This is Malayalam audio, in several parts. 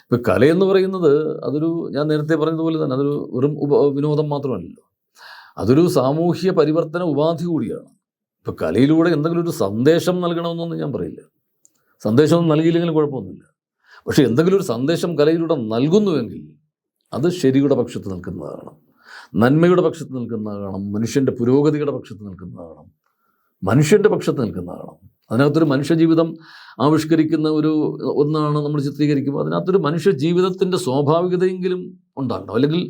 ഇപ്പോൾ കലയെന്ന് പറയുന്നത് ഞാൻ നേരത്തെ പറഞ്ഞതുപോലെ തന്നെ അതൊരു വെറും വിനോദം മാത്രമല്ലല്ലോ, അതൊരു സാമൂഹ്യ പരിവർത്തന ഉപാധി കൂടിയാണ്. ഇപ്പോൾ കലയിലൂടെ എന്തെങ്കിലും ഒരു സന്ദേശം നൽകണമെന്നൊന്നും ഞാൻ പറയില്ല. സന്ദേശമൊന്നും നൽകിയില്ലെങ്കിലും കുഴപ്പമൊന്നുമില്ല. പക്ഷേ എന്തെങ്കിലും ഒരു സന്ദേശം കലയിലൂടെ നൽകുന്നുവെങ്കിൽ അത് ശരിയുടെ പക്ഷത്ത് നിൽക്കുന്നതാകണം, നന്മയുടെ പക്ഷത്ത് നിൽക്കുന്നതാകണം, മനുഷ്യൻ്റെ പുരോഗതിയുടെ പക്ഷത്ത് നിൽക്കുന്നതാകണം, മനുഷ്യൻ്റെ പക്ഷത്ത് നിൽക്കുന്നതാകണം. അതിനകത്തൊരു മനുഷ്യജീവിതം ആവിഷ്കരിക്കുന്ന ഒന്നാണ് നമ്മൾ ചിത്രീകരിക്കുമ്പോൾ അതിനകത്തൊരു മനുഷ്യ ജീവിതത്തിൻ്റെ സ്വാഭാവികതയെങ്കിലും ഉണ്ടാകണം. അല്ലെങ്കിൽ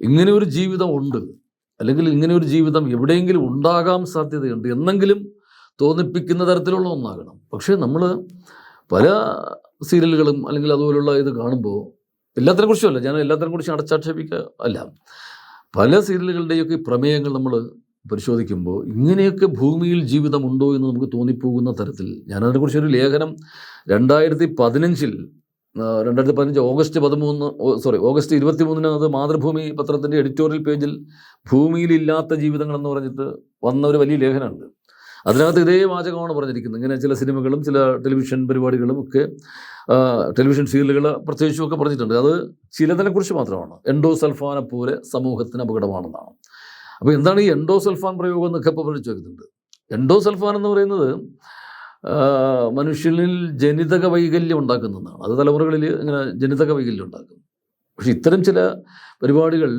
ഇങ്ങനെ ഒരു ജീവിതം ഉണ്ട്, അല്ലെങ്കിൽ ഇങ്ങനെ ഒരു ജീവിതം എവിടെയെങ്കിലും ഉണ്ടാകാൻ സാധ്യതയുണ്ട് എന്നെങ്കിലും തോന്നിപ്പിക്കുന്ന തരത്തിലുള്ള ഒന്നാകണം. പക്ഷേ നമ്മൾ പല സീരിയലുകളും അല്ലെങ്കിൽ അതുപോലുള്ള ഇത് കാണുമ്പോൾ എല്ലാത്തിനെക്കുറിച്ചുമല്ല, ഞാൻ എല്ലാത്തിനെക്കുറിച്ചും അടച്ചാക്ഷേപിക്കുക അല്ല, പല സീരിയലുകളുടെയൊക്കെ പ്രമേയങ്ങൾ നമ്മൾ പരിശോധിക്കുമ്പോൾ ഇങ്ങനെയൊക്കെ ഭൂമിയിൽ ജീവിതമുണ്ടോ എന്ന് നമുക്ക് തോന്നിപ്പോകുന്ന തരത്തിൽ ഞാനതിനെക്കുറിച്ചൊരു ലേഖനം 2015 ഓഗസ്റ്റ് 23 അത് മാതൃഭൂമി പത്രത്തിൻ്റെ എഡിറ്റോറിയൽ പേജിൽ ഭൂമിയിലില്ലാത്ത ജീവിതങ്ങളെന്ന് പറഞ്ഞിട്ട് വന്ന ഒരു വലിയ ലേഖനമുണ്ട്. അതിനകത്ത് ഇതേ വാചകമാണ് പറഞ്ഞിരിക്കുന്നത്. ഇങ്ങനെ ചില സിനിമകളും ചില ടെലിവിഷൻ പരിപാടികളും ഒക്കെ, ടെലിവിഷൻ സീരിയലുകൾ പ്രത്യേകിച്ചും ഒക്കെ പറഞ്ഞിട്ടുണ്ട്. അത് ചിലതിനെക്കുറിച്ച് മാത്രമാണ്. എൻഡോസൾഫാനെ പോലെ സമൂഹത്തിന് അപകടമാണെന്നാണ്. അപ്പോൾ എന്താണ് ഈ എൻഡോസൾഫാൻ പ്രയോഗം എന്നൊക്കെ ഇപ്പോൾ പറഞ്ഞു ചോദിക്കുന്നുണ്ട്. എൻഡോസൾഫാൻ എന്ന് പറയുന്നത് മനുഷ്യനിൽ ജനിതക വൈകല്യം ഉണ്ടാക്കുന്നതാണ്. അത് തലമുറകളിൽ ഇങ്ങനെ ജനിതക വൈകല്യം ഉണ്ടാക്കും. പക്ഷെ ഇത്തരം ചില പരിപാടികൾ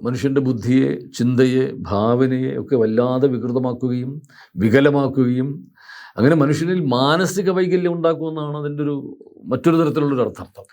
മനുഷ്യൻ്റെ ബുദ്ധിയെ, ചിന്തയെ, ഭാവനയെ ഒക്കെ വല്ലാതെ വികൃതമാക്കുകയും വികലമാക്കുകയും അങ്ങനെ മനുഷ്യനിൽ മാനസിക വൈകല്യം ഉണ്ടാക്കുമെന്നാണ് അതിൻ്റെ മറ്റൊരു തരത്തിലുള്ളൊരു അർത്ഥം.